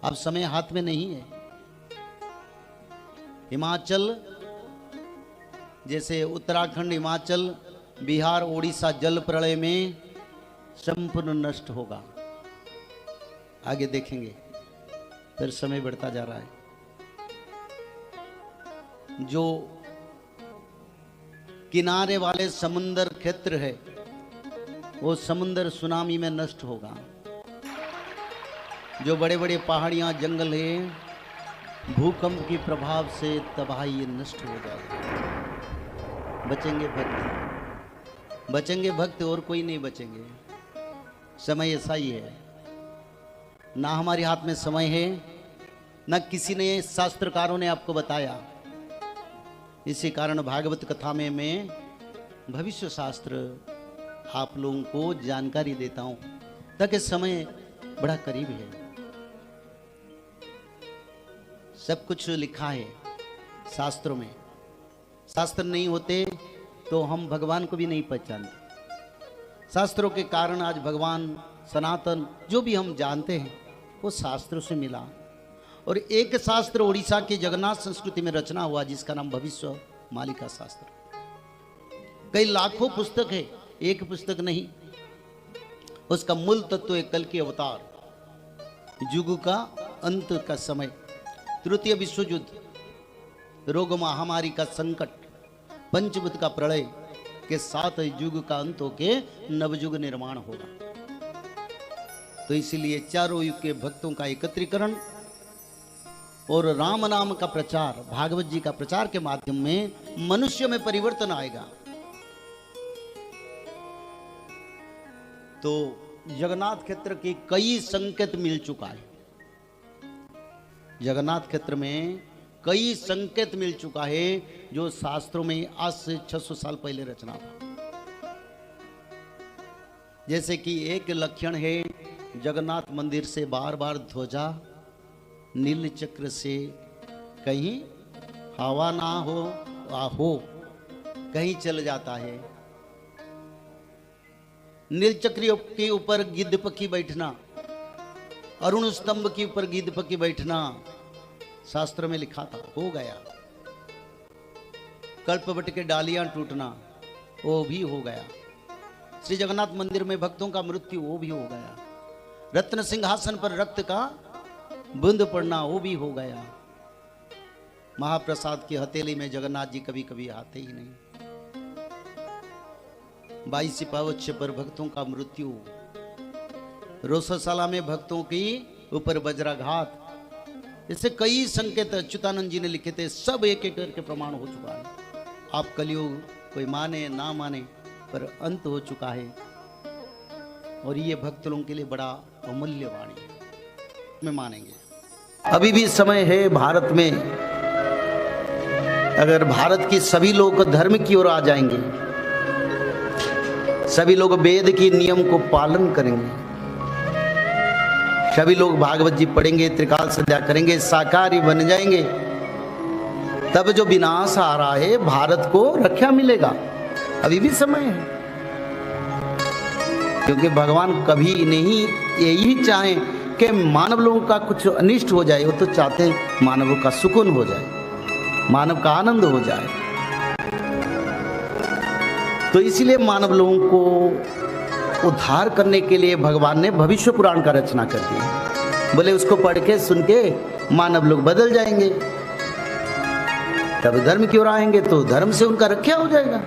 अब समय हाथ में नहीं है। हिमाचल जैसे उत्तराखंड, हिमाचल, बिहार, उड़ीसा जल प्रलय में संपूर्ण नष्ट होगा। आगे देखेंगे, फिर समय बढ़ता जा रहा है। जो किनारे वाले समुद्र क्षेत्र है वो समुद्र सुनामी में नष्ट होगा। जो बड़े बड़े पहाड़ियां, जंगल है, भूकंप के प्रभाव से तबाही ये नष्ट हो जाएगा। बचेंगे भक्त, बचेंगे भक्त, और कोई नहीं बचेंगे। समय ऐसा ही है, ना हमारे हाथ में समय है, ना किसी ने, शास्त्रकारों ने आपको बताया। इसी कारण भागवत कथा में मैं भविष्य शास्त्र आप लोगों को जानकारी देता हूं, ताकि समय बड़ा करीब है। सब कुछ लिखा है शास्त्रों में। शास्त्र नहीं होते तो हम भगवान को भी नहीं पहचानते। शास्त्रों के कारण आज भगवान सनातन जो भी हम जानते हैं वो शास्त्रों से मिला। और एक शास्त्र उड़ीसा की जगन्नाथ संस्कृति में रचना हुआ जिसका नाम भविष्य मालिका शास्त्र। कई लाखों पुस्तक है, एक पुस्तक नहीं। उसका मूल तत्व है कल की अवतार, युग का अंत का समय, तृतीय विश्व युद्ध, रोग महामारी का संकट, पंचभूत का प्रलय के साथ युग का अंत होके नवयुग निर्माण होगा। तो इसीलिए चारों युग के भक्तों का एकत्रीकरण और राम नाम का प्रचार, भागवत जी का प्रचार के माध्यम में मनुष्य में परिवर्तन आएगा। तो जगन्नाथ क्षेत्र के कई संकेत मिल चुका है। जगन्नाथ क्षेत्र में कई संकेत मिल चुका है जो शास्त्रों में आज से 600 साल पहले रचना था। जैसे कि एक लक्षण है, जगन्नाथ मंदिर से बार बार ध्वजा नील चक्र से कहीं हवा ना हो कहीं चल जाता है। नील चक्र के ऊपर गिद्ध पक्षी बैठना, अरुण स्तंभ के ऊपर गिद्ध पक्षी बैठना शास्त्र में लिखा था, हो गया। कल्पवट के डालियां टूटना वो भी हो गया। श्री जगन्नाथ मंदिर में भक्तों का मृत्यु वो भी हो गया। रत्न सिंहासन पर रक्त का बूंद पड़ना वो भी हो गया। महाप्रसाद की हथेली में जगन्नाथ जी कभी कभी आते ही नहीं। 22 पावच्य पर भक्तों का मृत्यु, रोसशाला में भक्तों की ऊपर वज्राघात, इससे कई संकेत अच्युतानंद जी ने लिखे थे। सब एक एक करके प्रमाण हो चुका है। आप कलयुग कोई माने ना माने पर अंत हो चुका है। और ये भक्त लोगों के लिए बड़ा अमूल्य वाणी है, में मानेंगे। अभी भी समय है भारत में, अगर भारत के सभी लोग धर्म की ओर आ जाएंगे, सभी लोग वेद के नियम को पालन करेंगे, सभी लोग भागवत जी पढ़ेंगे, त्रिकाल संध्या करेंगे, शाकाहारी बन जाएंगे, तब जो विनाश आ रहा है भारत को रक्षा मिलेगा। अभी भी समय है, क्योंकि भगवान कभी नहीं यही चाहे कि मानव लोगों का कुछ अनिष्ट हो जाए। वो तो चाहते हैं मानवों का सुकून हो जाए, मानव का आनंद हो जाए। तो इसलिए मानव लोगों को उद्धार करने के लिए भगवान ने भविष्य पुराण का रचना कर दिया। बोले उसको पढ़ के सुन के मानव लोग बदल जाएंगे, तब धर्म की ओर आएंगे तो धर्म से उनका रक्षा हो जाएगा।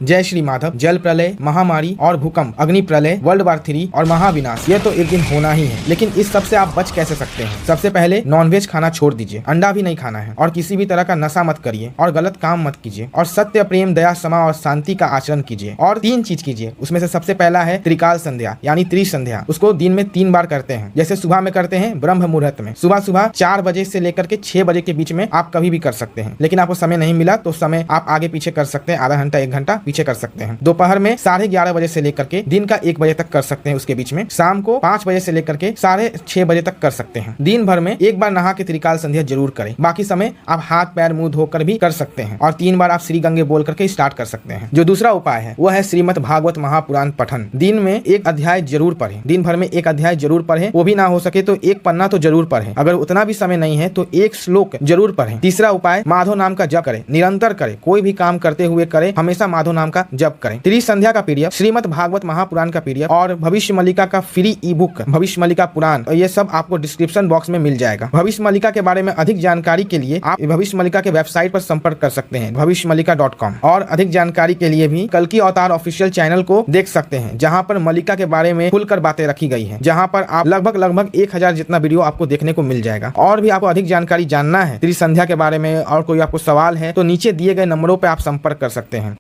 जय श्री माधव। जल प्रलय, महामारी और भूकंप, अग्नि प्रलय, वर्ल्ड वार 3 और महाविनाश, ये तो एक दिन होना ही है। लेकिन इस सब से आप बच कैसे सकते हैं? सबसे पहले नॉनवेज खाना छोड़ दीजिए, अंडा भी नहीं खाना है, और किसी भी तरह का नशा मत करिए, और गलत काम मत कीजिए, और सत्य, प्रेम, दया, क्षमा और शांति का आचरण कीजिए। और 3 चीज कीजिए, उसमें से सबसे पहला है त्रिकाल संध्या यानी त्रिसंध्या। उसको दिन में 3 बार करते हैं। जैसे सुबह में करते हैं ब्रह्म मुहूर्त में, सुबह 4 बजे से लेकर के 6 बजे के बीच में आप कभी भी कर सकते हैं। लेकिन आपको समय नहीं मिला तो समय आप आगे पीछे कर सकते हैं, आधा घंटा 1 घंटा पीछे कर सकते हैं। दोपहर में 11:30 बजे से लेकर के दिन का 1 बजे तक कर सकते हैं। उसके बीच में शाम को 5 बजे से लेकर के 6:30 बजे तक कर सकते हैं। दिन भर में एक बार नहा के त्रिकाल संध्या जरूर करें। बाकी समय आप हाथ पैर मुंह धोकर भी कर सकते हैं और 3 बार आप श्री गंगे बोल करके स्टार्ट कर सकते हैं। जो दूसरा उपाय है वो है श्रीमद् भागवत महापुराण पठन। दिन में एक अध्याय जरूर पढ़ें। दिन भर में एक अध्याय जरूर पढ़ें। वो भी ना हो सके तो एक पन्ना तो जरूर पढ़ें। अगर उतना भी समय नहीं है तो एक श्लोक जरूर पढ़ें। तीसरा उपाय माधव नाम का जप करें। निरंतर करें, कोई भी काम करते हुए करें, हमेशा माधव नाम का जप करें। त्रिसंध्या का पीडीएफ, श्रीमद् भागवत महापुराण का पीडीएफ और भविष्य मल्लिका का फ्री ई बुक भविष्य मल्लिका पुराण, ये सब आपको डिस्क्रिप्शन बॉक्स में मिल जाएगा। भविष्य मल्लिका के बारे में अधिक जानकारी के लिए आप भविष्य मल्लिका के वेबसाइट पर संपर्क कर सकते हैं bhavishyamalika.com। और अधिक जानकारी के लिए भी कल्कि अवतार ऑफिशियल चैनल को देख सकते हैं, जहां पर मल्लिका के बारे में खुलकर बातें रखी गई हैं, जहां पर आप लगभग 1000 जितना वीडियो आपको देखने को मिल जाएगा। और भी आपको अधिक जानकारी जानना है त्रिसंध्या के बारे में और कोई आपको सवाल है तो नीचे दिए गए नंबरों पर आप संपर्क कर सकते हैं।